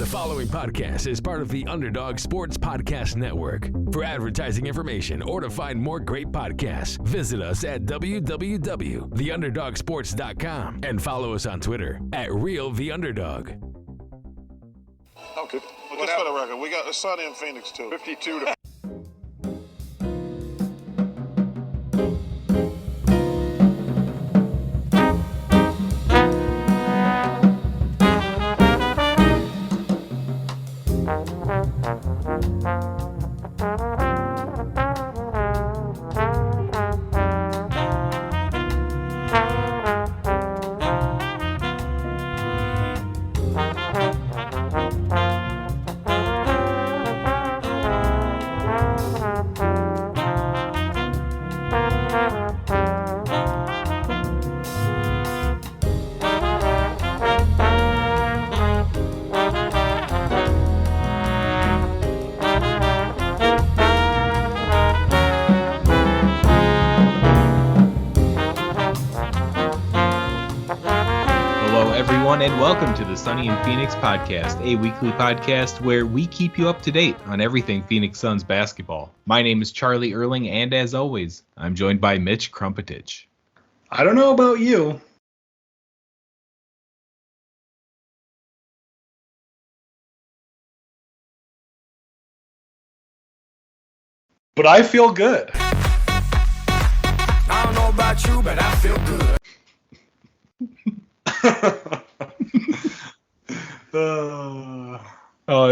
The following podcast is part of the Underdog Sports Podcast Network. For advertising information or to find more great podcasts, visit us at www.theunderdogsports.com and follow us on Twitter at RealTheUnderdog. Okay. Well, just for the record, we got the Sunny in Phoenix too. 52 to and welcome to the Sunny in Phoenix podcast, a weekly podcast where we keep you up to date on everything Phoenix Suns basketball. My name is Charlie Erling, and as always, I'm joined by Mitch Krmpotich. I don't know about you, but I feel good. I don't know about you, but I feel good.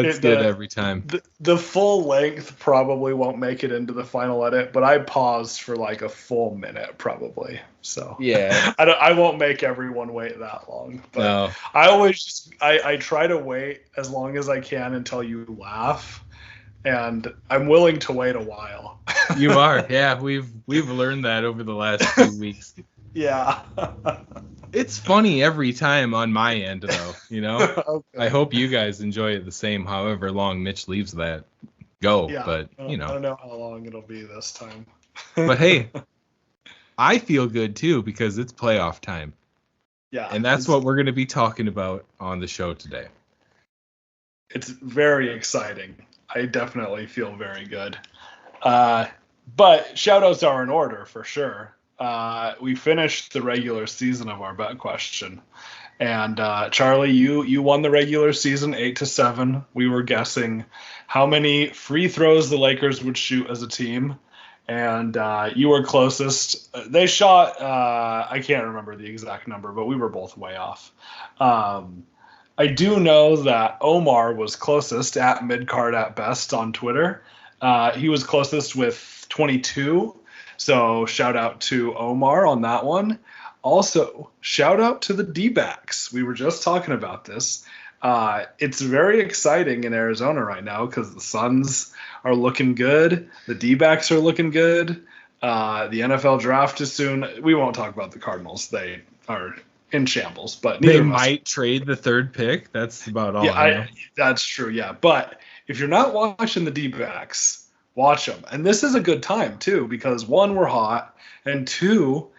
It's good every time. The full length probably won't make it into the final edit, but I paused for like a full minute probably. So yeah, I won't make everyone wait that long. But no. I always I try to wait as long as I can until you laugh, and I'm willing to wait a while. You are, yeah. We've learned that over the last few weeks. Yeah. It's funny every time on my end, though, you know? Okay. I hope you guys enjoy it the same, however long Mitch leaves that go. Yeah, but, you know. I don't know how long it'll be this time. But, hey, I feel good, too, because it's playoff time. Yeah. And that's what we're going to be talking about on the show today. It's very exciting. I definitely feel very good. But shout-outs are in order, for sure. We finished the regular season of our bet question, and Charlie, you won the regular season 8-7. We were guessing how many free throws the Lakers would shoot as a team, and you were closest. They shot I can't remember the exact number, but we were both way off. I do know that Omar was closest at midcard at best on Twitter. He was closest with 22. So shout out to Omar on that one. Also, shout out to the D-backs. We were just talking about this. It's very exciting in Arizona right now because the Suns are looking good. The D-backs are looking good. The NFL draft is soon. We won't talk about the Cardinals. They are in shambles. But they might trade the third pick. That's about all. Yeah, that's true. Yeah, but if you're not watching the D-backs, watch them. And this is a good time, too, because, one, we're hot, and two,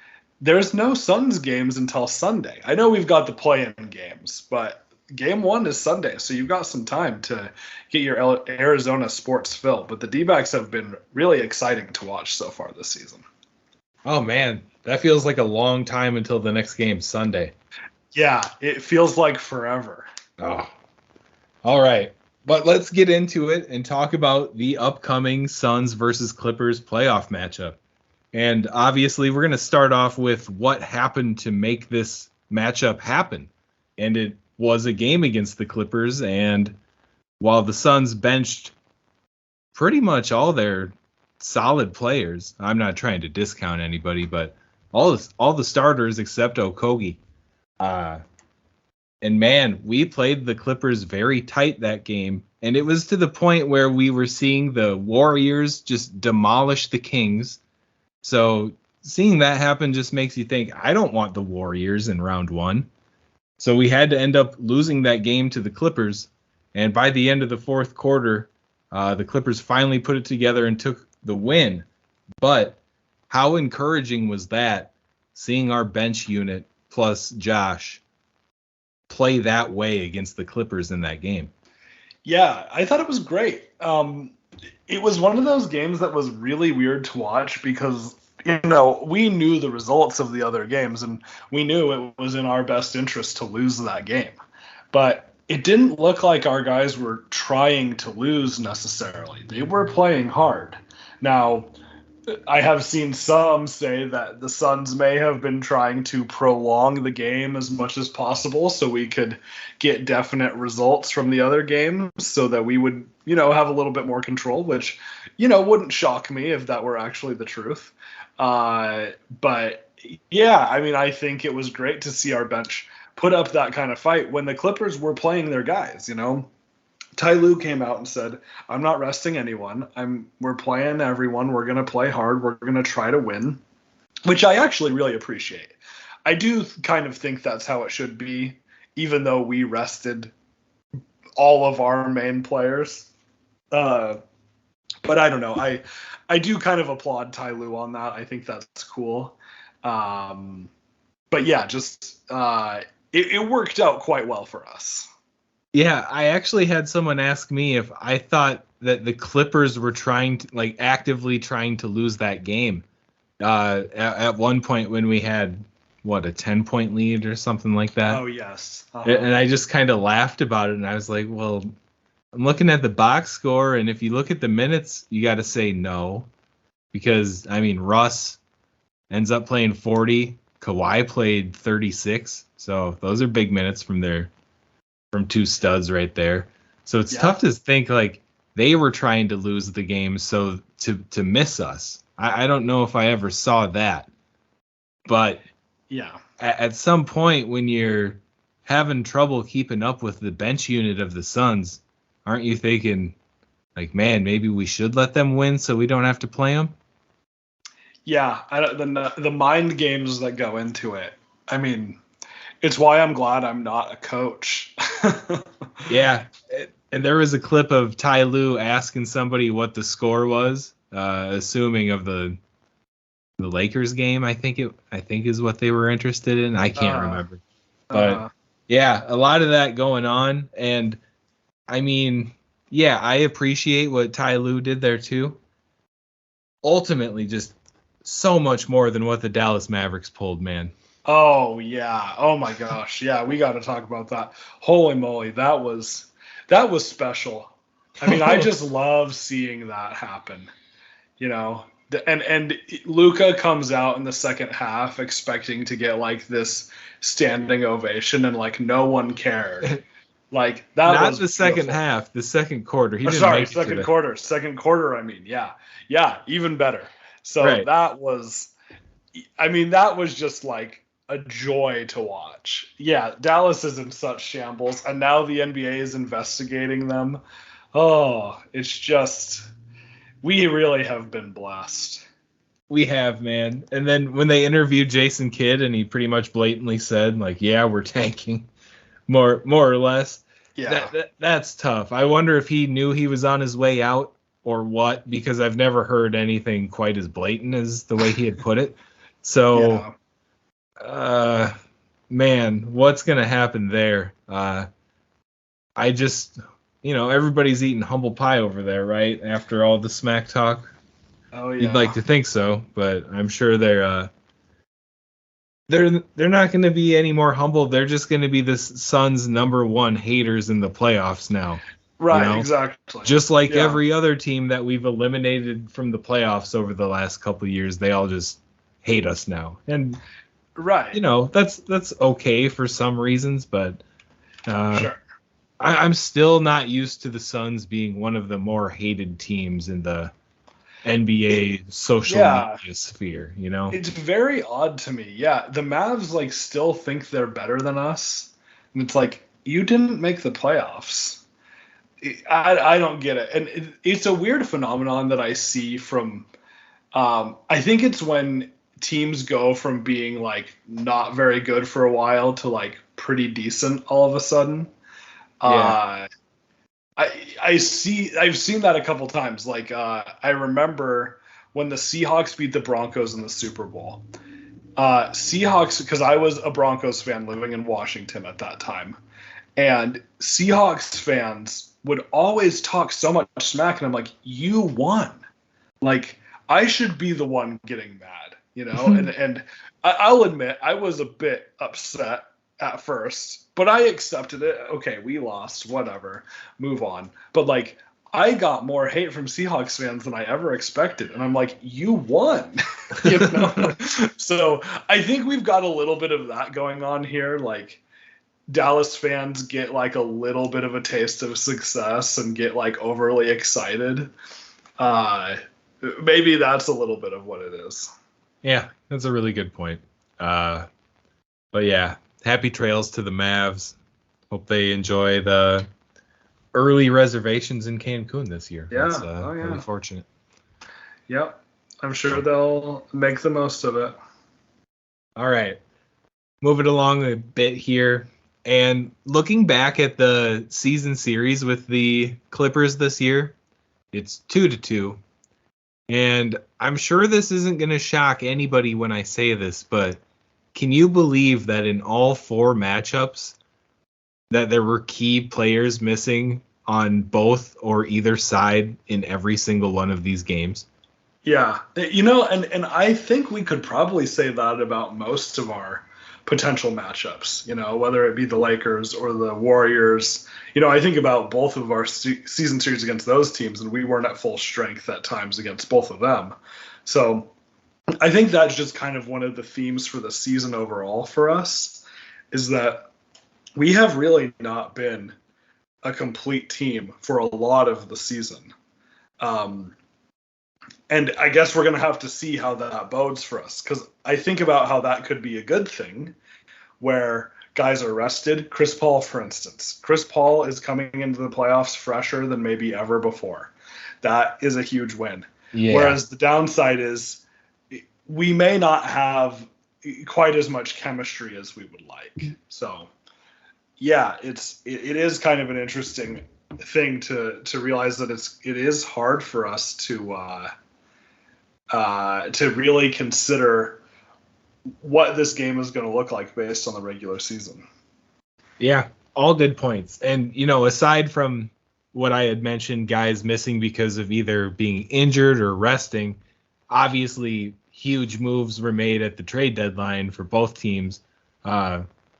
there's no Suns games until Sunday. I know we've got the play-in games, but game one is Sunday, so you've got some time to get your Arizona sports fill. But the D-backs have been really exciting to watch so far this season. Oh, man, that feels like a long time until the next game, Sunday. Yeah, it feels like forever. Oh, all right. But let's get into it and talk about the upcoming Suns versus Clippers playoff matchup. And obviously, we're going to start off with what happened to make this matchup happen. And it was a game against the Clippers. And while the Suns benched pretty much all their solid players, I'm not trying to discount anybody, but all the starters except Okogie. And, man, we played the Clippers very tight that game. And it was to the point where we were seeing the Warriors just demolish the Kings. So seeing that happen just makes you think, I don't want the Warriors in round one. So we had to end up losing that game to the Clippers. And by the end of the fourth quarter, the Clippers finally put it together and took the win. But how encouraging was that, seeing our bench unit plus Josh play that way against the Clippers in that game? Yeah, I thought it was great. It was one of those games that was really weird to watch because, we knew the results of the other games and we knew it was in our best interest to lose that game. But it didn't look like our guys were trying to lose necessarily. They were playing hard. Now, I have seen some say that the Suns may have been trying to prolong the game as much as possible so we could get definite results from the other games so that we would, have a little bit more control, which, wouldn't shock me if that were actually the truth. But yeah, I think it was great to see our bench put up that kind of fight when the Clippers were playing their guys, Ty Lue came out and said, I'm not resting anyone. We're playing everyone. We're going to play hard. We're going to try to win, which I actually really appreciate. I do kind of think that's how it should be, even though we rested all of our main players. But I don't know. I do kind of applaud Ty Lue on that. I think that's cool. But yeah, just it worked out quite well for us. Yeah, I actually had someone ask me if I thought that the Clippers were actively trying to lose that game. At one point when we had, a 10-point lead or something like that. Oh, yes. And I just kind of laughed about it, and I was like, well, I'm looking at the box score, and if you look at the minutes, you got to say no. Because, Russ ends up playing 40. Kawhi played 36. So those are big minutes from two studs right there. So it's tough to think they were trying to lose the game so to miss us. I don't know if I ever saw that. But yeah, at some point when you're having trouble keeping up with the bench unit of the Suns, aren't you thinking man, maybe we should let them win so we don't have to play them? Yeah, the mind games that go into it. It's why I'm glad I'm not a coach. Yeah, and there was a clip of Ty Lue asking somebody what the score was, assuming of the Lakers game. I think is what they were interested in. I can't remember, but yeah, a lot of that going on, and I appreciate what Ty Lue did there too. Ultimately, just so much more than what the Dallas Mavericks pulled, man. Oh, yeah. Oh, my gosh. Yeah, we got to talk about that. Holy moly, that was special. I just love seeing that happen, And Luka comes out in the second half expecting to get, this standing ovation, and, no one cared. That Not was the second beautiful. half, the second quarter. Second quarter. Second quarter, yeah. Yeah, even better. So right. That was just, a joy to watch. Yeah, Dallas is in such shambles, and now the NBA is investigating them. Oh, it's just, we really have been blessed. We have, man. And then when they interviewed Jason Kidd, and he pretty much blatantly said, yeah, we're tanking, more or less. Yeah, that's tough. I wonder if he knew he was on his way out or what, because I've never heard anything quite as blatant as the way he had put it. So. Yeah. Man, what's going to happen there? I just, everybody's eating humble pie over there, right? After all the smack talk. Oh, yeah. You'd like to think so, but I'm sure they're not going to be any more humble. They're just going to be the Suns' number one haters in the playoffs now. Right, exactly. Just like every other team that we've eliminated from the playoffs over the last couple of years, they all just hate us now. And right, that's okay for some reasons, but sure. I'm still not used to the Suns being one of the more hated teams in the NBA social media sphere. It's very odd to me. Yeah, the Mavs still think they're better than us, and it's you didn't make the playoffs. I don't get it, and it's a weird phenomenon that I see from. I think it's when teams go from being not very good for a while to pretty decent all of a sudden. Yeah. I've seen that a couple times. I remember when the Seahawks beat the Broncos in the Super Bowl. Seahawks, because I was a Broncos fan living in Washington at that time, and Seahawks fans would always talk so much smack, and I'm like, you won. Like, I should be the one getting mad, you know? and I'll admit, I was a bit upset at first, but I accepted it. Okay, we lost, whatever, move on. But, like, I got more hate from Seahawks fans than I ever expected. And I'm like, you won, you know? So I think we've got a little bit of that going on here. Like, Dallas fans get like a little bit of a taste of success and get like overly excited. Maybe that's a little bit of what it is. Yeah, that's a really good point. But yeah, happy trails to the Mavs. Hope they enjoy the early reservations in Cancun this year. Yeah, that's really fortunate. Yep, I'm sure they'll make the most of it. All right, moving along a bit here. And looking back at the season series with the Clippers this year, it's 2-2. And I'm sure this isn't going to shock anybody when I say this, but can you believe that in all 4 matchups that there were key players missing on both or either side in every single one of these games? Yeah, you know, and I think we could probably say that about most of our potential matchups, you know, whether it be the Lakers or the Warriors. You know, I think about both of our season series against those teams, and we weren't at full strength at times against both of them. So I think that's just kind of one of the themes for the season overall for us, is that we have really not been a complete team for a lot of the season. And I guess we're going to have to see how that bodes for us, because I think about how that could be a good thing where guys are rested. Chris Paul, for instance. Chris Paul is coming into the playoffs fresher than maybe ever before. That is a huge win. Yeah. Whereas the downside is we may not have quite as much chemistry as we would like. So, yeah, it is kind of an interesting thing to realize that it is hard for us to really consider what this game is going to look like based on the regular season. Yeah, all good points. And, you know, aside from what I had mentioned, guys missing because of either being injured or resting, obviously huge moves were made at the trade deadline for both teams.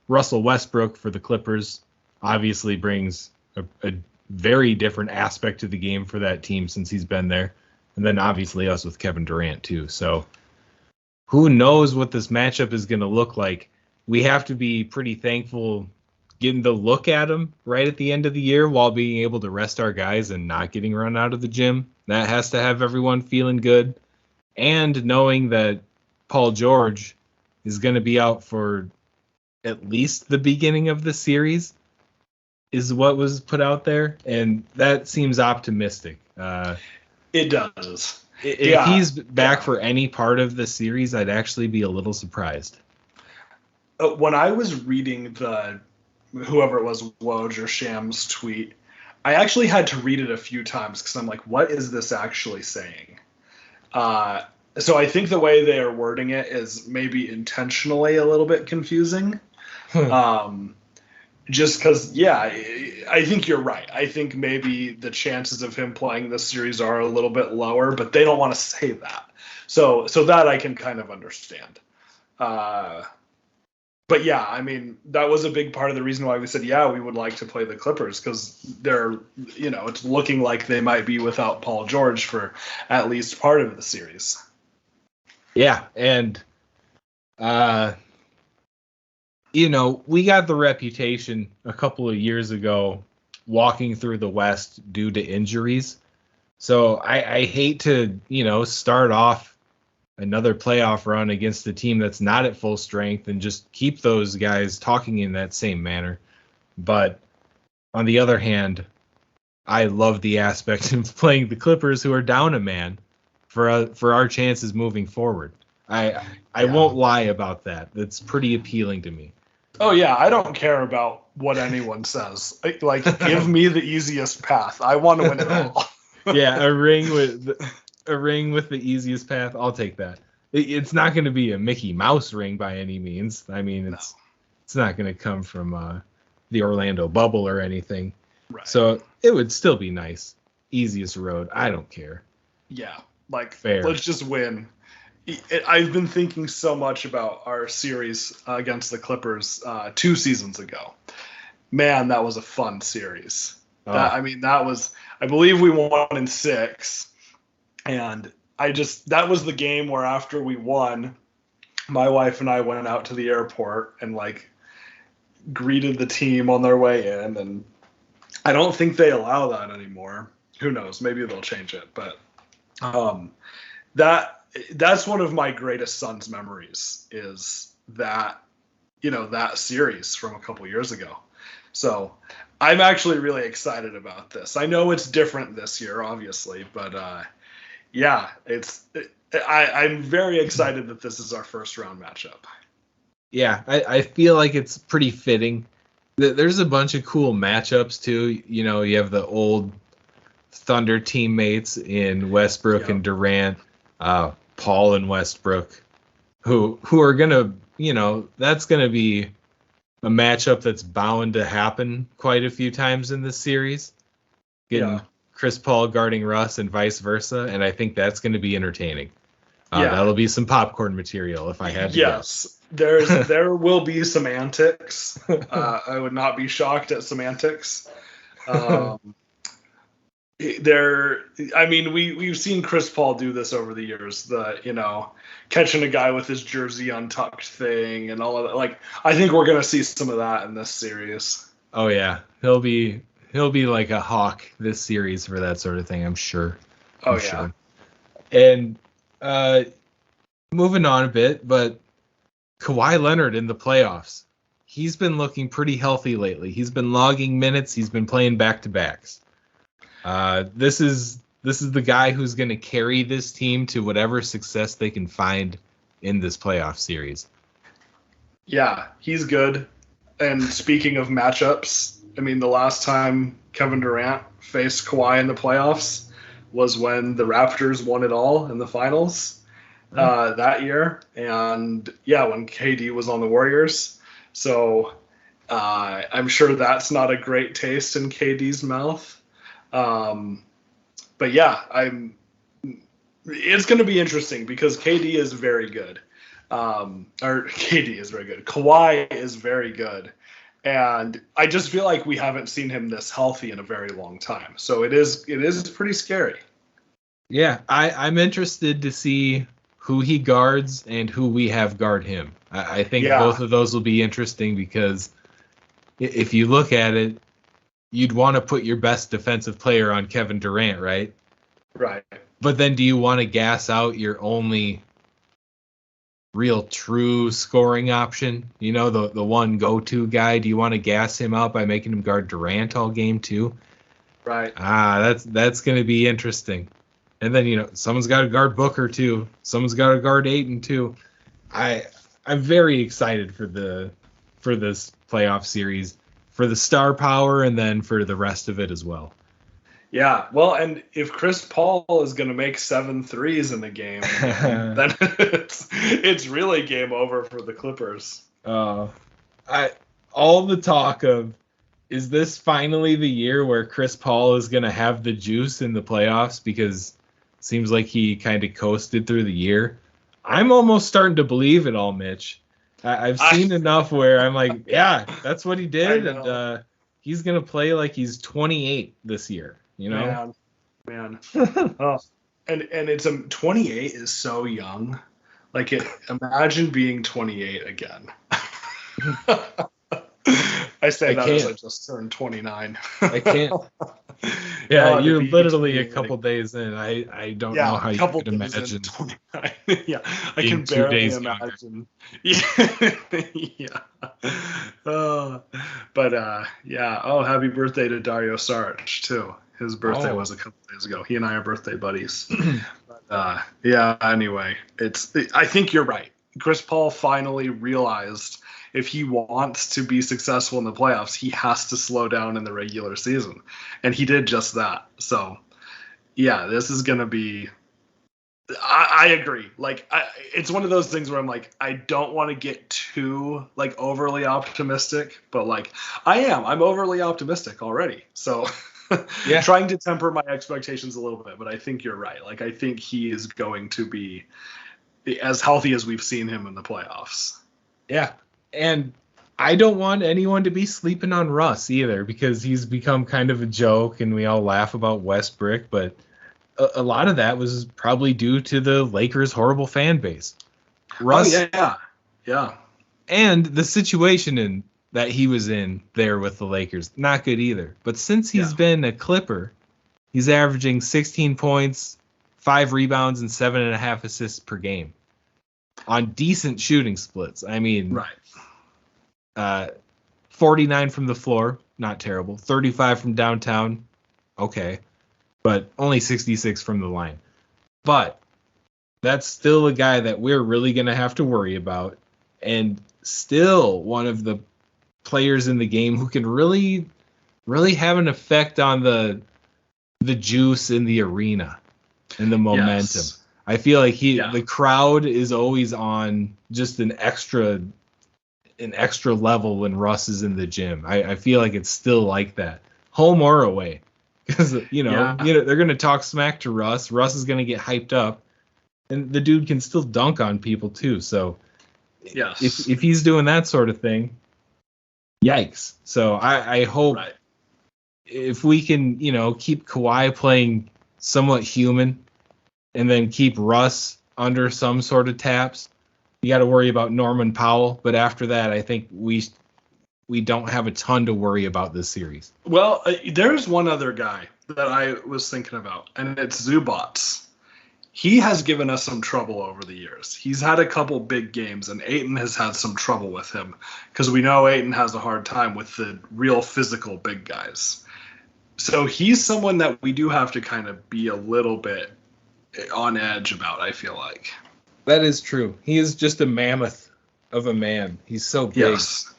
Russell Westbrook for the Clippers obviously brings a very different aspect to the game for that team since he's been there. And then obviously us with Kevin Durant too. So who knows what this matchup is going to look like. We have to be pretty thankful getting the look at him right at the end of the year while being able to rest our guys and not getting run out of the gym. That has to have everyone feeling good. And knowing that Paul George is going to be out for at least the beginning of the series is what was put out there. And that seems optimistic. It does. If he's back for any part of the series, I'd actually be a little surprised. When I was reading whoever it was, Woj or Sham's tweet, I actually had to read it a few times because I'm like, what is this actually saying? So I think the way they are wording it is maybe intentionally a little bit confusing. Just because, I think you're right. I think maybe the chances of him playing this series are a little bit lower, but they don't want to say that. So that I can kind of understand. But yeah, I mean, that was a big part of the reason why we said, we would like to play the Clippers, because they're, it's looking like they might be without Paul George for at least part of the series. Yeah, and we got the reputation a couple of years ago walking through the West due to injuries. So I hate to, start off another playoff run against a team that's not at full strength and just keep those guys talking in that same manner. But on the other hand, I love the aspect of playing the Clippers, who are down a man, for our chances moving forward. I won't lie about that. That's pretty appealing to me. Oh yeah, I don't care about what anyone says. Like, give me the easiest path. I want to win it all. Yeah, a ring with the easiest path. I'll take that. It's not going to be a Mickey Mouse ring by any means. I mean, it's not going to come from the Orlando bubble or anything. Right. So it would still be nice. Easiest road. I don't care. Yeah. Like, fair. Let's just win. I've been thinking so much about our series against the Clippers 2 seasons ago. Man, that was a fun series. Oh. I believe we won in 6. And that was the game where after we won, my wife and I went out to the airport and like greeted the team on their way in. And I don't think they allow that anymore. Who knows? Maybe they'll change it. But that's one of my greatest Suns memories is that series from a couple years ago. So I'm actually really excited about this. I know it's different this year, obviously, but yeah, I'm very excited that this is our first round matchup. Yeah, I feel like it's pretty fitting. There's a bunch of cool matchups too. You know, you have the old Thunder teammates in Westbrook and Durant, Paul and Westbrook, who are gonna, that's gonna be a matchup that's bound to happen quite a few times in this series. Getting Chris Paul guarding Russ and vice versa, and I think that's going to be entertaining. That'll be some popcorn material if I had to guess. There will be some antics. I would not be shocked at some antics. We've seen Chris Paul do this over the years, catching a guy with his jersey untucked thing and all of that. Like, I think we're going to see some of that in this series. Oh yeah. He'll be like a hawk this series for that sort of thing, I'm sure. Sure. And moving on a bit, but Kawhi Leonard in the playoffs. He's been looking pretty healthy lately. He's been logging minutes. He's been playing back-to-backs. This is the guy who's going to carry this team to whatever success they can find in this playoff series. Yeah, he's good. And speaking of matchups, the last time Kevin Durant faced Kawhi in the playoffs was when the Raptors won it all in the finals that year. And yeah, when KD was on the Warriors. So I'm sure that's not a great taste in KD's mouth. But yeah, it's going to be interesting because KD is very good. KD is very good. Kawhi is very good. And I just feel like we haven't seen him this healthy in a very long time. So it is pretty scary. Yeah, I'm interested to see who he guards and who we have guard him. I think both of those will be interesting because if you look at it, you'd want to put your best defensive player on Kevin Durant, right? Right. But then do you want to gas out your only real true scoring option? The one go-to guy. Do you want to gas him out by making him guard Durant all game too? Right. That's going to be interesting. And then, someone's got to guard Booker too. Someone's got to guard Ayton too. I'm very excited for this playoff series, for the star power, and then for the rest of it as well. Yeah, well, and if Chris Paul is going to make 7 threes in the game, then it's really game over for the Clippers. All the talk of, is this finally the year where Chris Paul is going to have the juice in the playoffs? Because it seems like he kind of coasted through the year. I'm almost starting to believe it all, Mitch. I've seen enough where I'm like, yeah, that's what he did, and he's going to play like he's 28 this year. Man. Oh, and it's 28 is so young. Like, imagine being 28 again. I say that as I just turned 29. I can't. Yeah, you're literally a couple days in. I don't know how you could imagine. Yeah, I can barely imagine. Yeah. But yeah. Oh, happy birthday to Dario Saric too. His birthday was a couple days ago. He and I are birthday buddies. But, yeah. Anyway, I think you're right. Chris Paul finally realized if he wants to be successful in the playoffs, he has to slow down in the regular season. And he did just that. So, yeah, this is going to be I agree. Like, it's one of those things where I'm like, I don't want to get too like overly optimistic, but like I'm overly optimistic already. So Yeah. trying to temper my expectations a little bit, but I think you're right. Like, I think he is going to be as healthy as we've seen him in the playoffs. Yeah. And I don't want anyone to be sleeping on Russ either, because he's become kind of a joke and we all laugh about Westbrook, but a lot of that was probably due to the Lakers' horrible fan base. Russ, yeah. And the situation that he was in there with the Lakers, not good either. But since he's been a Clipper, he's averaging 16 points, 5 rebounds, and 7.5 assists per game on decent shooting splits. I mean, right. 49 from the floor, not terrible. 35 from downtown, okay. But only 66 from the line. But that's still a guy that we're really going to have to worry about. And still one of the players in the game who can really, really have an effect on the juice in the arena and the momentum. Yes. I feel like the crowd is always on just an extra level when Russ is in the gym. I feel like it's still like that, home or away. Because, you know, they're going to talk smack to Russ. Russ is going to get hyped up. And the dude can still dunk on people, too. So if he's doing that sort of thing, yikes. So I hope if we can, you know, keep Kawhi playing somewhat human and then keep Russ under some sort of taps, you got to worry about Norman Powell. But after that, I think we don't have a ton to worry about this series. Well, there's one other guy that I was thinking about, and it's Zubats. He has given us some trouble over the years. He's had a couple big games, and Ayton has had some trouble with him because we know Ayton has a hard time with the real physical big guys. So he's someone that we do have to kind of be a little bit on edge about, I feel like. That is true. He is just a mammoth of a man. He's so big. Yes.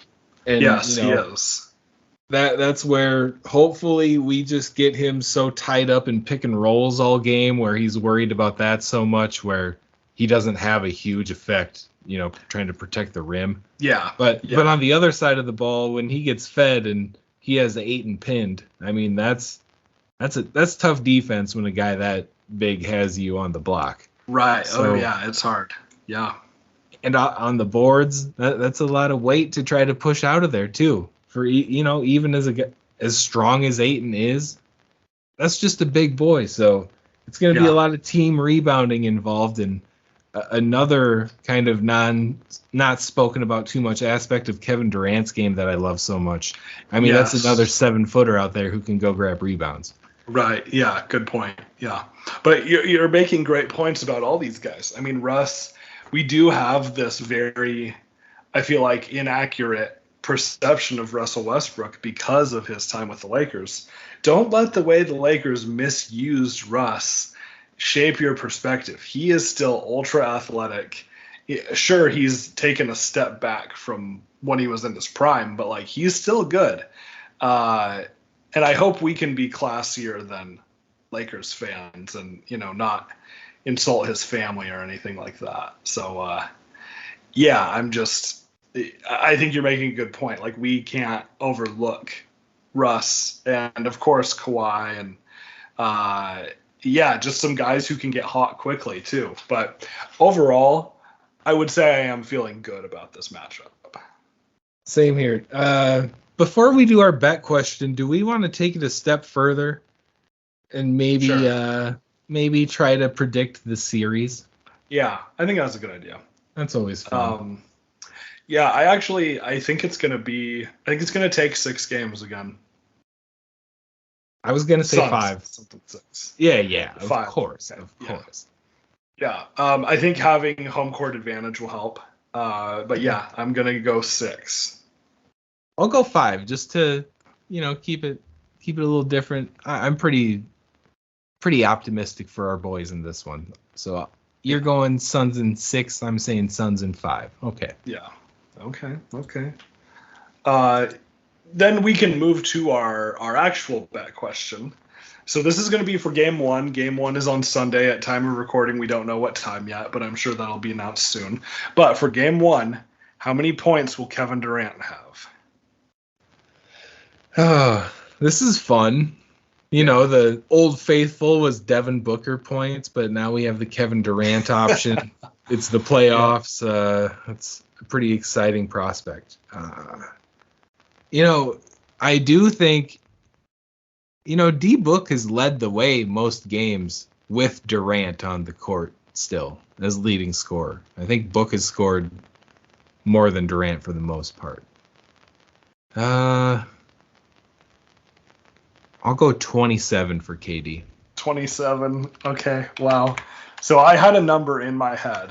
And, yes, you know, he is. That's where hopefully we just get him so tied up in pick and rolls all game where he's worried about that so much where he doesn't have a huge effect, you know, trying to protect the rim. Yeah. But on the other side of the ball, when he gets fed and he has Ayton pinned, I mean, that's tough defense when a guy that big has you on the block. Right. So, it's hard. Yeah. And on the boards, that's a lot of weight to try to push out of there too. For, you know, even as strong as Ayton is, that's just a big boy. So it's going to be a lot of team rebounding involved, and another kind of not spoken about too much aspect of Kevin Durant's game that I love so much. I mean, that's another 7-footer out there who can go grab rebounds. Right. Yeah. Good point. Yeah. But you're making great points about all these guys. I mean, Russ, we do have this very, I feel like, inaccurate perception of Russell Westbrook because of his time with the Lakers. Don't let the way the Lakers misused Russ shape your perspective. He is still ultra athletic. Sure, he's taken a step back from when he was in his prime, but like, he's still good. And I hope we can be classier than Lakers fans and, you know, not insult his family or anything like that. So, I think you're making a good point. Like, we can't overlook Russ and, of course, Kawhi and, just some guys who can get hot quickly too. But overall, I would say I am feeling good about this matchup. Same here. Before we do our bet question, do we want to take it a step further and maybe try to predict the series? Yeah, I think that's a good idea. That's always fun. I think it's going to take 6 games again. I was going to say Suns. 5. Something 6. Yeah, of 5. course. Okay. Of course. Yeah, I think having home court advantage will help. But yeah, I'm going to go 6. I'll go 5 just to, you know, keep it a little different. I'm pretty optimistic for our boys in this one. So you're going Suns in 6. I'm saying Suns in 5. Okay. Yeah. Okay. Then we can move to our actual bet question. So this is going to be for game one. Game one is on Sunday at time of recording. We don't know what time yet, but I'm sure that'll be announced soon. But for game one, how many points will Kevin Durant have? This is fun. You know, the old faithful was Devin Booker points, but now we have the Kevin Durant option. It's the playoffs. It's a pretty exciting prospect. I do think, D-Book has led the way most games with Durant on the court still as leading scorer. I think Book has scored more than Durant for the most part. I'll go 27 for KD. 27. Okay. Wow. So I had a number in my head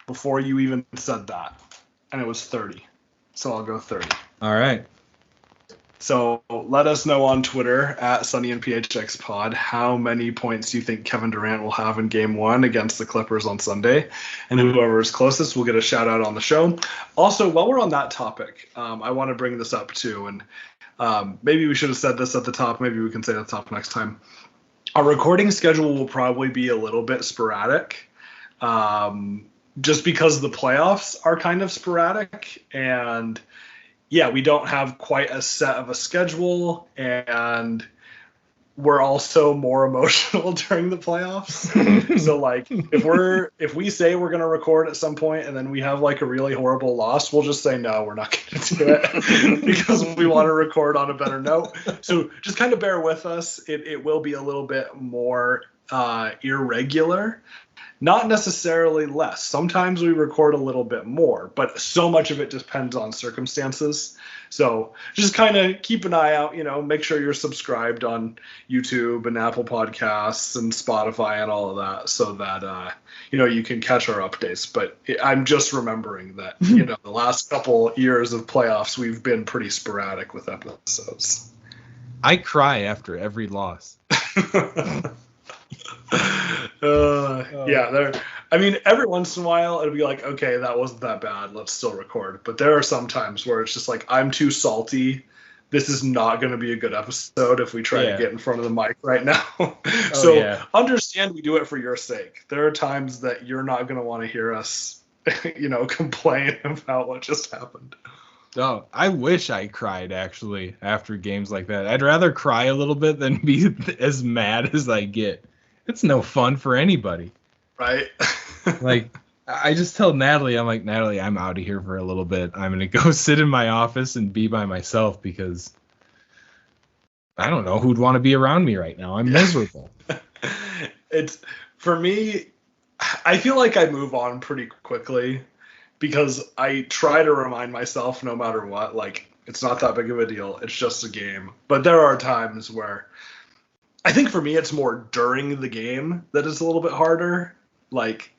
before you even said that, and it was 30. So I'll go 30. All right. So let us know on Twitter at Sunny and PHX Pod how many points you think Kevin Durant will have in game one against the Clippers on Sunday. And whoever is closest will get a shout out on the show. Also, while we're on that topic, I want to bring this up too. And maybe we should have said this at the top. Maybe we can say it at the top next time. Our recording schedule will probably be a little bit sporadic, just because the playoffs are kind of sporadic. And yeah, we don't have quite a set of a schedule, and we're also more emotional during the playoffs. So like if we say we're going to record at some point and then we have like a really horrible loss, we'll just say, no, we're not going to do it because we want to record on a better note. So just kind of bear with us. It will be a little bit more irregular. Not necessarily less. Sometimes we record a little bit more, but so much of it depends on circumstances. So just kind of keep an eye out, make sure you're subscribed on YouTube and Apple Podcasts and Spotify and all of that so that, you can catch our updates. But I'm just remembering that, the last couple years of playoffs, we've been pretty sporadic with episodes. I cry after every loss. Every once in a while it'll be like, okay, that wasn't that bad, let's still record. But there are some times where it's just like, I'm too salty, this is not going to be a good episode if we try to get in front of the mic right now. Understand we do it for your sake. There are times that you're not going to want to hear us complain about what just happened. Oh, I wish I cried actually after games like that. I'd rather cry a little bit than be as mad as I get. It's no fun for anybody. Right. Like, I just tell Natalie, I'm like, Natalie, I'm out of here for a little bit. I'm going to go sit in my office and be by myself because I don't know who'd want to be around me right now. I'm miserable. It's, for me, I feel like I move on pretty quickly because I try to remind myself no matter what, like, it's not that big of a deal. It's just a game. But there are times where I think for me, it's more during the game that is a little bit harder. Like,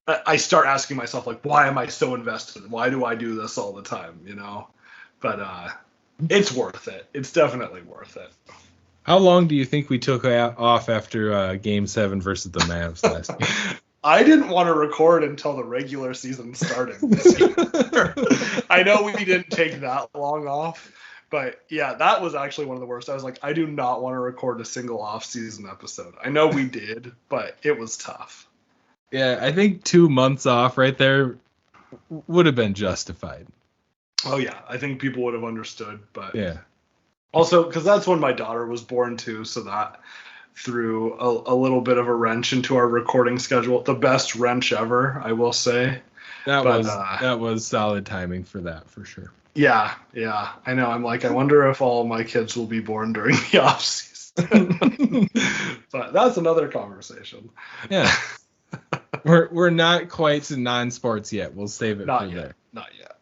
I start asking myself, like, why am I so invested? Why do I do this all the time? But it's worth it. It's definitely worth it. How long do you think we took off after Game 7 versus the Mavs last year? I didn't want to record until the regular season started this year. I know we didn't take that long off. But yeah, that was actually one of the worst. I was like, I do not want to record a single off-season episode. I know we did, but it was tough. Yeah, I think 2 months off right there would have been justified. Oh yeah, I think people would have understood. But yeah, also because that's when my daughter was born too, so that threw a little bit of a wrench into our recording schedule. The best wrench ever, I will say. That was solid timing for that for sure. Yeah, I know. I'm like, I wonder if all my kids will be born during the off season. But that's another conversation. Yeah, we're not quite to non-sports yet. We'll save it for there. Not yet.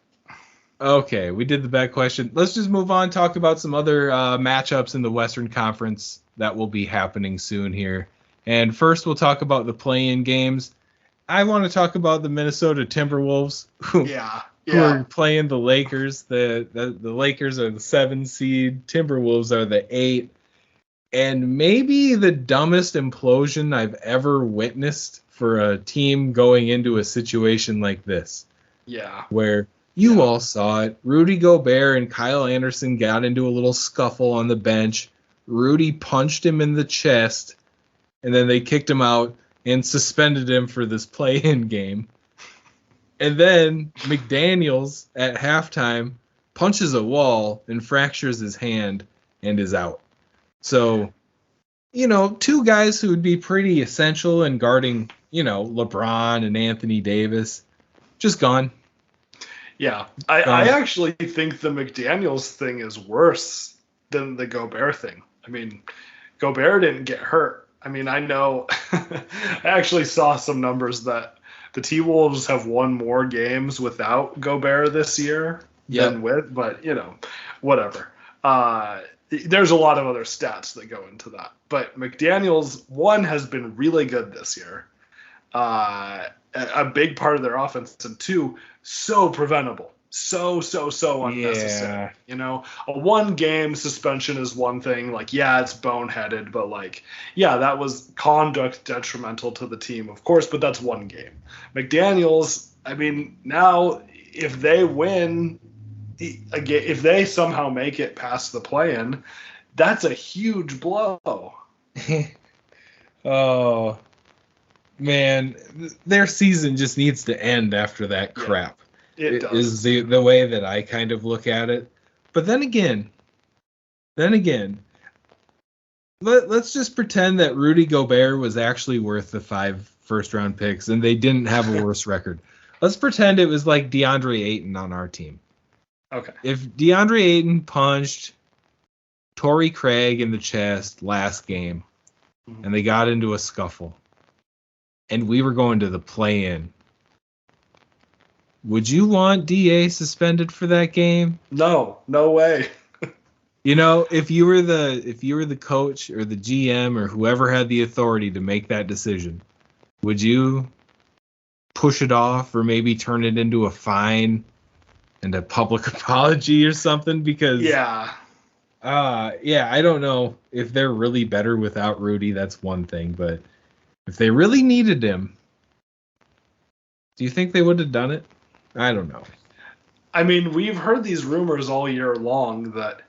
Okay, we did the bad question. Let's just move on. Talk about some other matchups in the Western Conference that will be happening soon here. And first, we'll talk about the play-in games. I want to talk about the Minnesota Timberwolves. Who are playing the Lakers. The Lakers are the 7 seed. Timberwolves are the 8. And maybe the dumbest implosion I've ever witnessed for a team going into a situation like this. Yeah. Where you all saw it. Rudy Gobert and Kyle Anderson got into a little scuffle on the bench. Rudy punched him in the chest, and then they kicked him out and suspended him for this play-in game. And then McDaniels at halftime punches a wall and fractures his hand and is out. So, two guys who would be pretty essential in guarding, LeBron and Anthony Davis, just gone. Yeah, I actually think the McDaniels thing is worse than the Gobert thing. I mean, Gobert didn't get hurt. I mean, I know I actually saw some numbers that the T-Wolves have won more games without Gobert this year than with, but, whatever. There's a lot of other stats that go into that. But McDaniels, one, has been really good this year. A big part of their offense, and two, so preventable. So unnecessary. Yeah. A 1-game suspension is one thing. Like, yeah, it's boneheaded, but that was conduct detrimental to the team, of course, but that's 1 game. McDaniels, I mean, now if they win, if they somehow make it past the play-in, that's a huge blow. Oh, man, their season just needs to end after that crap. It does. Is the way that I kind of look at it. But then again, let's just pretend that Rudy Gobert was actually worth the 5 first-round picks and they didn't have a worse record. Let's pretend it was like DeAndre Ayton on our team. Okay. If DeAndre Ayton punched Torrey Craig in the chest last game and they got into a scuffle and we were going to the play-in, would you want DA suspended for that game? No way. If you were the coach or the GM or whoever had the authority to make that decision, would you push it off or maybe turn it into a fine and a public apology or something? Because I don't know if they're really better without Rudy. That's one thing, but if they really needed him, do you think they would have done it? I don't know. I mean, we've heard these rumors all year long that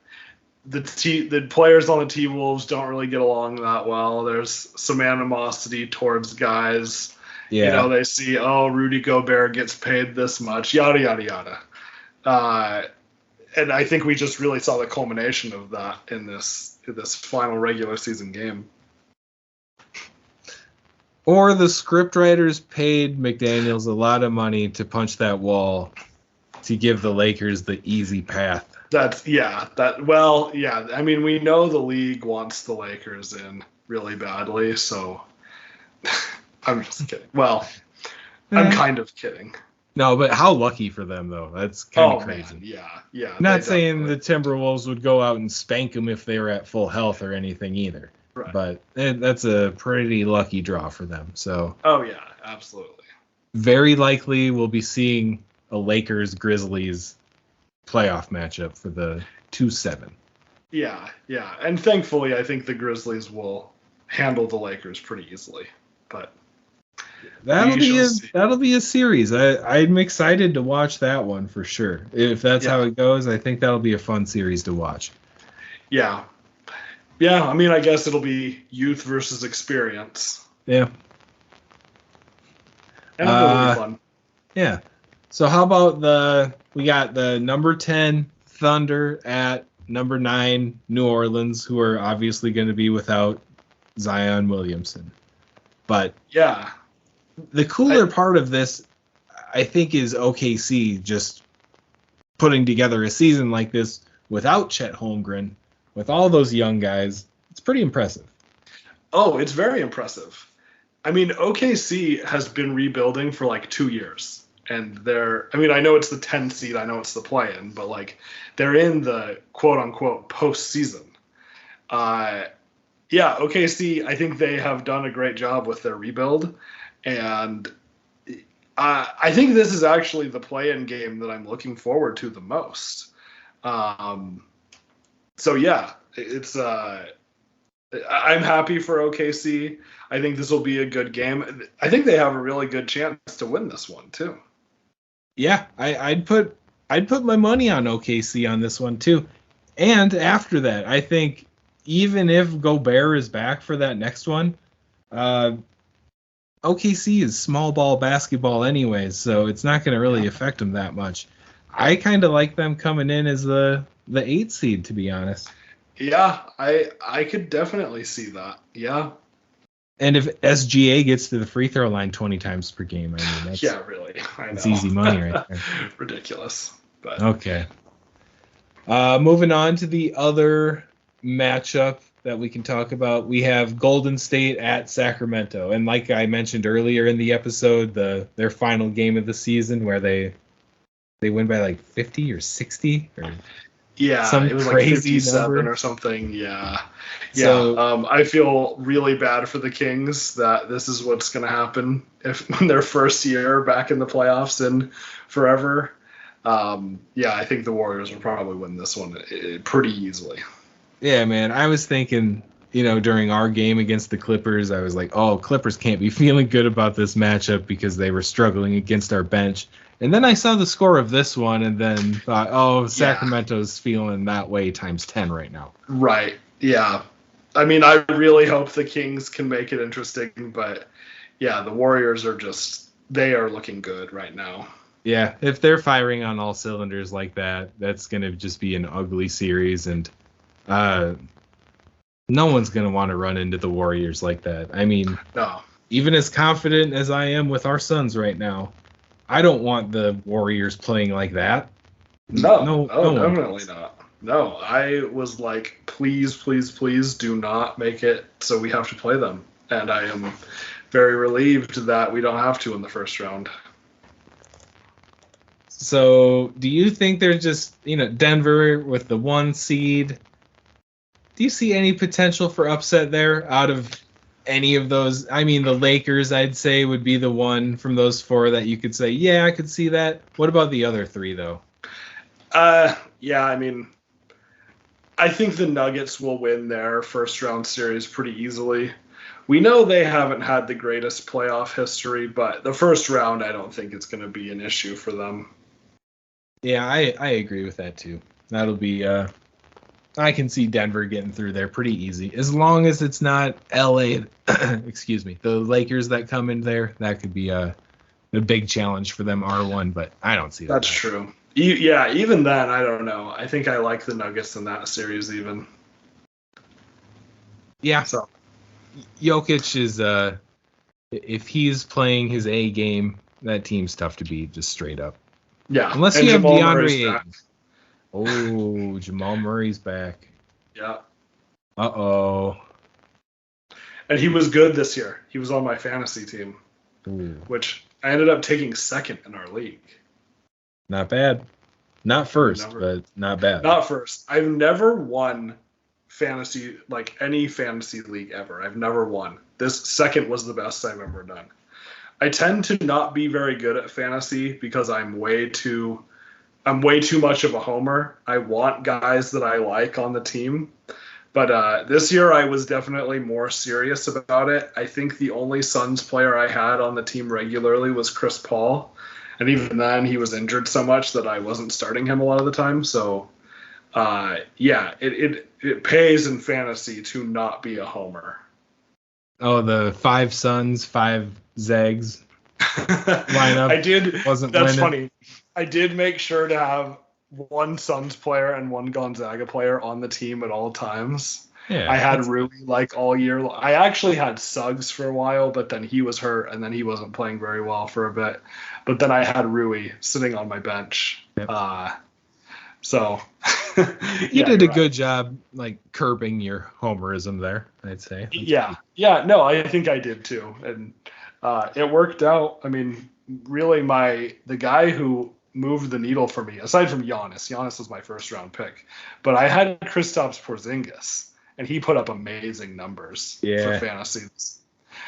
the players on the T-Wolves don't really get along that well. There's some animosity towards guys. Yeah. They see, Rudy Gobert gets paid this much, yada, yada, yada. And I think we just really saw the culmination of that in this final regular season game. Or the scriptwriters paid McDaniels a lot of money to punch that wall to give the Lakers the easy path. I mean, we know the league wants the Lakers in really badly, so I'm just kidding. Well, I'm kind of kidding. No, but how lucky for them, though. That's kind of crazy. Man. Yeah. Not saying the Timberwolves would go out and spank them if they were at full health or anything either. Right. But that's a pretty lucky draw for them. So. Oh, yeah, absolutely. Very likely we'll be seeing a Lakers-Grizzlies playoff matchup for the 2-7. Yeah. And thankfully, I think the Grizzlies will handle the Lakers pretty easily. But that'll be a series. I'm excited to watch that one for sure. If that's how it goes, I think that'll be a fun series to watch. Yeah. Yeah, I mean, I guess it'll be youth versus experience. Yeah. And it'll be fun. Yeah. So how about we got the number 10 Thunder at number 9 New Orleans, who are obviously going to be without Zion Williamson. But yeah, the cooler part of this, I think, is OKC just putting together a season like this without Chet Holmgren. With all those young guys, it's pretty impressive. Oh, it's very impressive. I mean, OKC has been rebuilding for 2 years. And I know it's the 10th seed, I know it's the play-in, but they're in the quote-unquote postseason. OKC, I think they have done a great job with their rebuild. And I think this is actually the play-in game that I'm looking forward to the most. So yeah, it's I'm happy for OKC. I think this will be a good game. I think they have a really good chance to win this one too. Yeah, I'd put my money on OKC on this one too. And after that, I think even if Gobert is back for that next one, OKC is small ball basketball anyways, so it's not going to really affect them that much. I kind of like them coming in as the 8 seed, to be honest. Yeah, I could definitely see that. Yeah. And if SGA gets to the free throw line 20 times per game, I mean, that's, really. that's easy money right there. Ridiculous. But Okay. Moving on to the other matchup that we can talk about. We have Golden State at Sacramento. And like I mentioned earlier in the episode, their final game of the season where they win by like 50 or 60 or some it was crazy like 57 number or something. Yeah. So, I feel really bad for the Kings that this is what's going to happen in their first year back in the playoffs in forever. I think the Warriors will probably win this one pretty easily. Yeah, man. I was thinking, during our game against the Clippers, I was like, oh, Clippers can't be feeling good about this matchup because they were struggling against our bench. And then I saw the score of this one and then thought, oh, Sacramento's feeling that way times 10 right now. Right. Yeah. I mean, I really hope the Kings can make it interesting, but yeah, the Warriors they are looking good right now. Yeah, if they're firing on all cylinders like that, that's going to just be an ugly series, and no one's going to want to run into the Warriors like that. I mean, no. Even as confident as I am with our Suns right now, I don't want the Warriors playing like that. No, definitely not. No, I was like, please, please, please do not make it so we have to play them. And I am very relieved that we don't have to in the first round. So do you think they're just, Denver with the 1 seed? Do you see any potential for upset there out of any of those? I mean, the Lakers, I'd say, would be the one from those 4 that you could say, yeah, I could see that. What about the other 3, though? I mean, I think the Nuggets will win their first round series pretty easily. We know they haven't had the greatest playoff history, but the first round, I don't think it's going to be an issue for them. Yeah, I agree with that, too. That'll be, I can see Denver getting through there pretty easy. As long as it's not LA, excuse me, the Lakers that come in there, that could be a big challenge for them R1, but I don't see that. That's true. Even then, I don't know. I think I like the Nuggets in that series even. Yeah. So Jokic is, if he's playing his A game, that team's tough to beat, just straight up. Yeah. Unless you have DeAndre Ayton. Oh, Jamal Murray's back. Yeah. Uh-oh. And he was good this year. He was on my fantasy team, which I ended up taking second in our league. Not bad. Not first, but not bad. Not first. I've never won fantasy, like any fantasy league ever. I've never won. This second was the best I've ever done. I tend to not be very good at fantasy because I'm way too much of a homer. I want guys that I like on the team. But this year I was definitely more serious about it. I think the only Suns player I had on the team regularly was Chris Paul. And even then, he was injured so much that I wasn't starting him a lot of the time. So, it pays in fantasy to not be a homer. Oh, the 5 Suns, 5 Zags lineup. I did. That's winning. Funny. I did make sure to have 1 Suns player and 1 Gonzaga player on the team at all times. Yeah, I had Rui like all year. I actually had Suggs for a while, but then he was hurt and then he wasn't playing very well for a bit. But then I had Rui sitting on my bench. Yep. You did a good job, like curbing your homerism there, I'd say. No, I think I did too, and it worked out. I mean, really, the guy who moved the needle for me, aside from Giannis was my first round pick, but I had Kristaps Porzingis. And he put up amazing numbers for fantasy.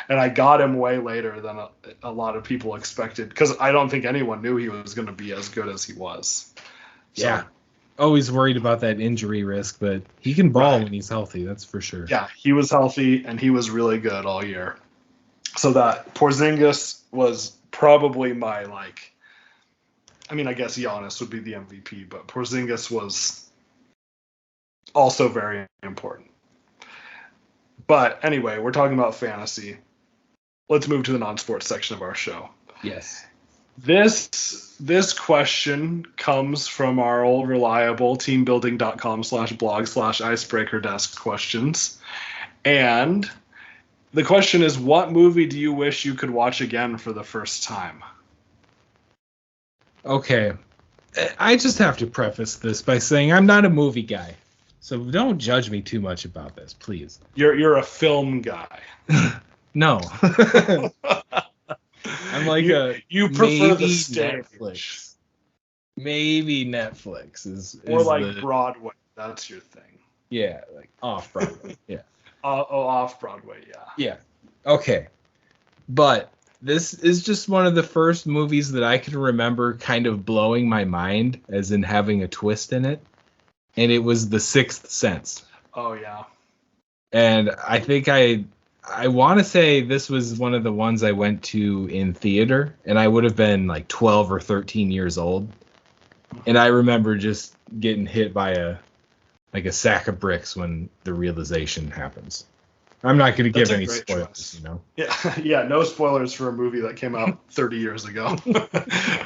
And I got him way later than a lot of people expected because I don't think anyone knew he was going to be as good as he was. So, yeah. Always worried about that injury risk, but he can ball when he's healthy. That's for sure. Yeah, he was healthy and he was really good all year. So that Porzingis was probably my I guess Giannis would be the MVP, but Porzingis was also very important. But anyway, we're talking about fantasy. Let's move to the non-sports section of our show. Yes. This question comes from our old reliable teambuilding.com/blog/icebreaker desk questions. And the question is, what movie do you wish you could watch again for the first time? Okay. I just have to preface this by saying I'm not a movie guy. So don't judge me too much about this, please. You're a film guy. No. I'm like you prefer the stage. Netflix. Maybe Netflix is or like Broadway. That's your thing. Yeah, like off Broadway. Yeah. Off Broadway. Yeah. Yeah. Okay. But this is just one of the first movies that I can remember kind of blowing my mind, as in having a twist in it. And it was The Sixth Sense. Oh, yeah. And I think I want to say this was one of the ones I went to in theater, and I would have been like 12 or 13 years old. And I remember just getting hit by a sack of bricks when the realization happens. I'm not going to give any spoilers, choice. Yeah, no spoilers for a movie that came out 30 years ago.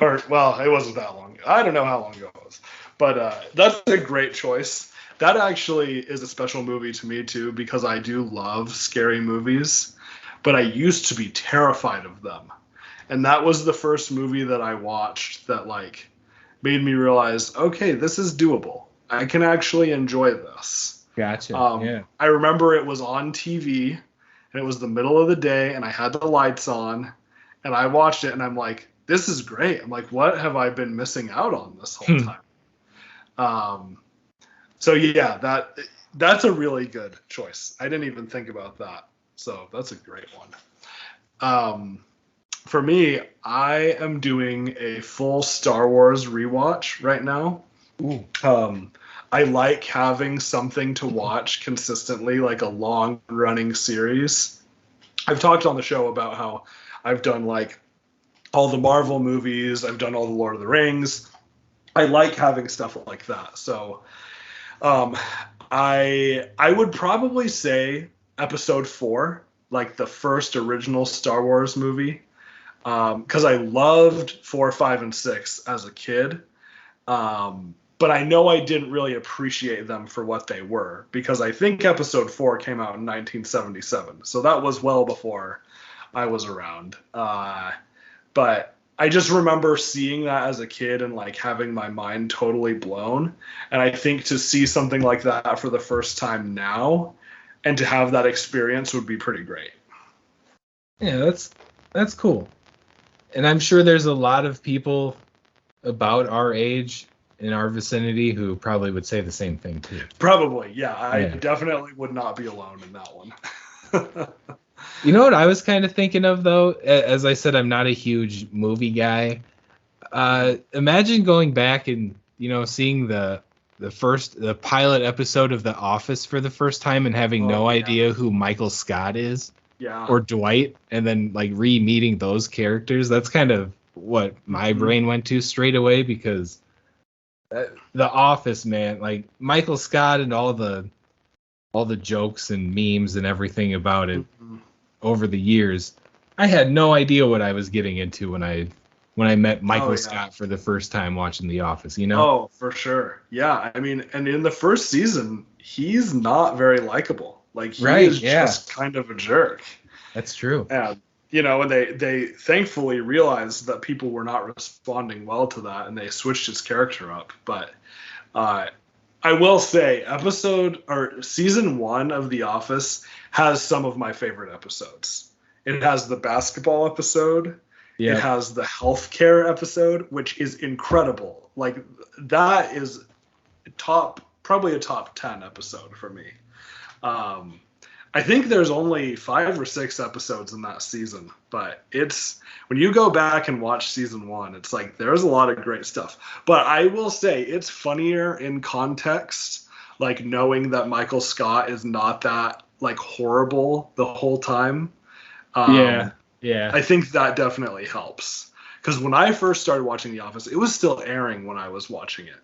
Or, well, it wasn't that long ago. I don't know how long ago it was. But that's a great choice. That actually is a special movie to me, too, because I do love scary movies. But I used to be terrified of them. And that was the first movie that I watched that, like, made me realize, okay, this is doable. I can actually enjoy this. Gotcha. Yeah. I remember it was on TV, and it was the middle of the day, and I had the lights on, and I watched it, and I'm like, this is great. I'm like, what have I been missing out on this whole time? So yeah, that's a really good choice. I didn't even think about that. So that's a great one. For me, I am doing a full Star Wars rewatch right now. Ooh. I like having something to watch consistently, like a long-running series. I've talked on the show about how I've done like all the Marvel movies. I've done all the Lord of the Rings. I like having stuff like that. So I would probably say Episode 4, like the first original Star Wars movie, because I loved 4, 5, and 6 as a kid. But I know I didn't really appreciate them for what they were, because I think Episode 4 came out in 1977. So that was well before I was around. But I just remember seeing that as a kid and like having my mind totally blown. And I think to see something like that for the first time now and to have that experience would be pretty great. Yeah, that's cool. And I'm sure there's a lot of people about our age in our vicinity who probably would say the same thing too. Probably, yeah. I definitely would not be alone in that one. You know what I was kind of thinking of, though? As I said, I'm not a huge movie guy. Imagine going back and, seeing the pilot episode of The Office for the first time and having no idea who Michael Scott is. Yeah. Or Dwight, and then like re-meeting those characters. That's kind of what my brain went to straight away, because The Office, man, like Michael Scott and all the jokes and memes and everything about it over the years, I had no idea what I was getting into when I met Michael Scott for the first time watching The Office, Oh, for sure. Yeah, I mean, and in the first season, he's not very likable. Like, he is just kind of a jerk. That's true. And, and they thankfully realized that people were not responding well to that, and they switched his character up. But I will say, season 1 of The Office has some of my favorite episodes. It has the basketball episode. Yeah. It has the healthcare episode, which is incredible. Like, that is probably a top 10 episode for me. I think there's only 5 or 6 episodes in that season, but it's when you go back and watch season 1, it's like there's a lot of great stuff. But I will say it's funnier in context, like knowing that Michael Scott is not that like horrible the whole time. Yeah. I think that definitely helps, because when I first started watching The Office, it was still airing when I was watching it,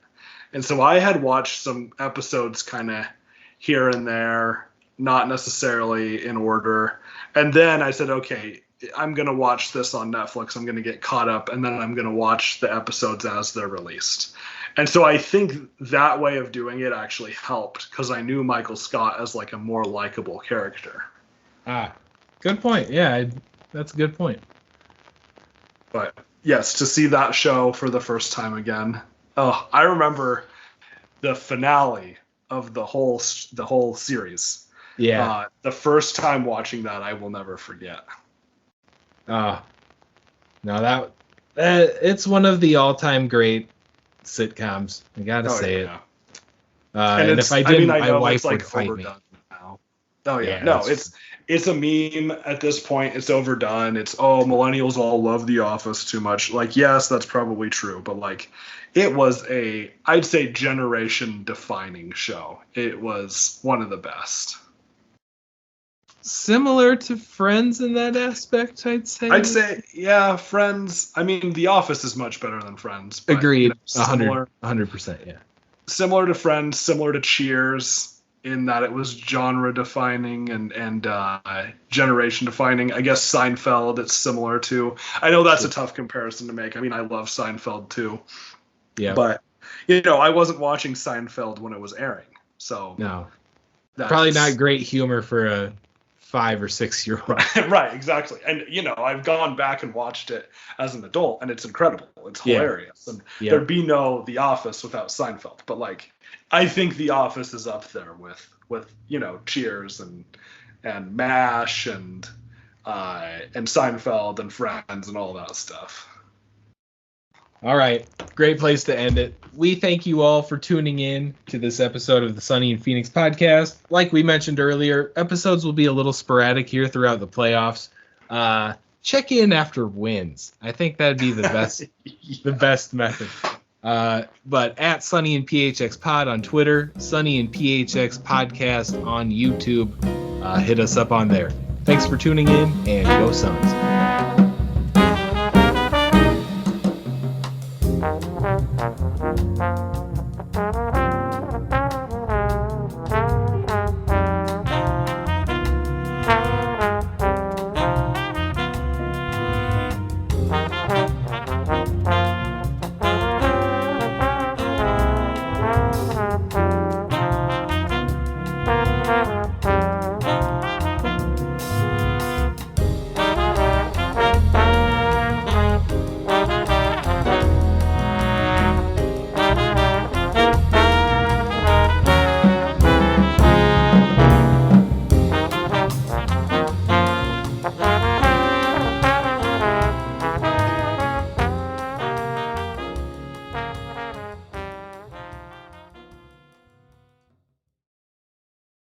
and so I had watched some episodes kind of here and there. not necessarily in order. And then I said, okay, I'm going to watch this on Netflix. I'm going to get caught up, and then I'm going to watch the episodes as they're released. And so I think that way of doing it actually helped because I knew Michael Scott as like a more likable character. Good point. Yeah, that's a good point. But yes, to see that show for the first time again. Oh, I remember the finale of the whole series. Yeah. The first time watching that, I will never forget. No, that it's one of the all-time great sitcoms. I gotta say it. And if I didn't, my wife would fight me. Now. Oh yeah, no, it's a meme at this point. It's overdone. It's millennials all love The Office too much. Like, yes, that's probably true, but like, it was I'd say generation-defining show. It was one of the best. Similar to Friends in that aspect, I'd say. Yeah, Friends. I mean, The Office is much better than Friends. But, agreed. 100%. Yeah. Similar to Friends, similar to Cheers, in that it was genre-defining and generation-defining. I guess Seinfeld, it's similar to. I know that's a tough comparison to make. I mean, I love Seinfeld too. Yeah. But I wasn't watching Seinfeld when it was airing, so no. Probably not great humor for a 5 or 6 year old. Right, exactly. And I've gone back and watched it as an adult, and it's incredible. It's hilarious. And there'd be no The Office without Seinfeld. But like, I think The Office is up there with Cheers and MASH and Seinfeld and Friends and all that stuff. All right. Great place to end it. We thank you all for tuning in to this episode of the Sunny and Phoenix podcast. Like we mentioned earlier, episodes will be a little sporadic here throughout the playoffs. Check in after wins. I think that'd be the best the best method. But at Sunny and PHX Pod on Twitter, Sunny and PHX Podcast on YouTube. Hit us up on there. Thanks for tuning in, and go Suns.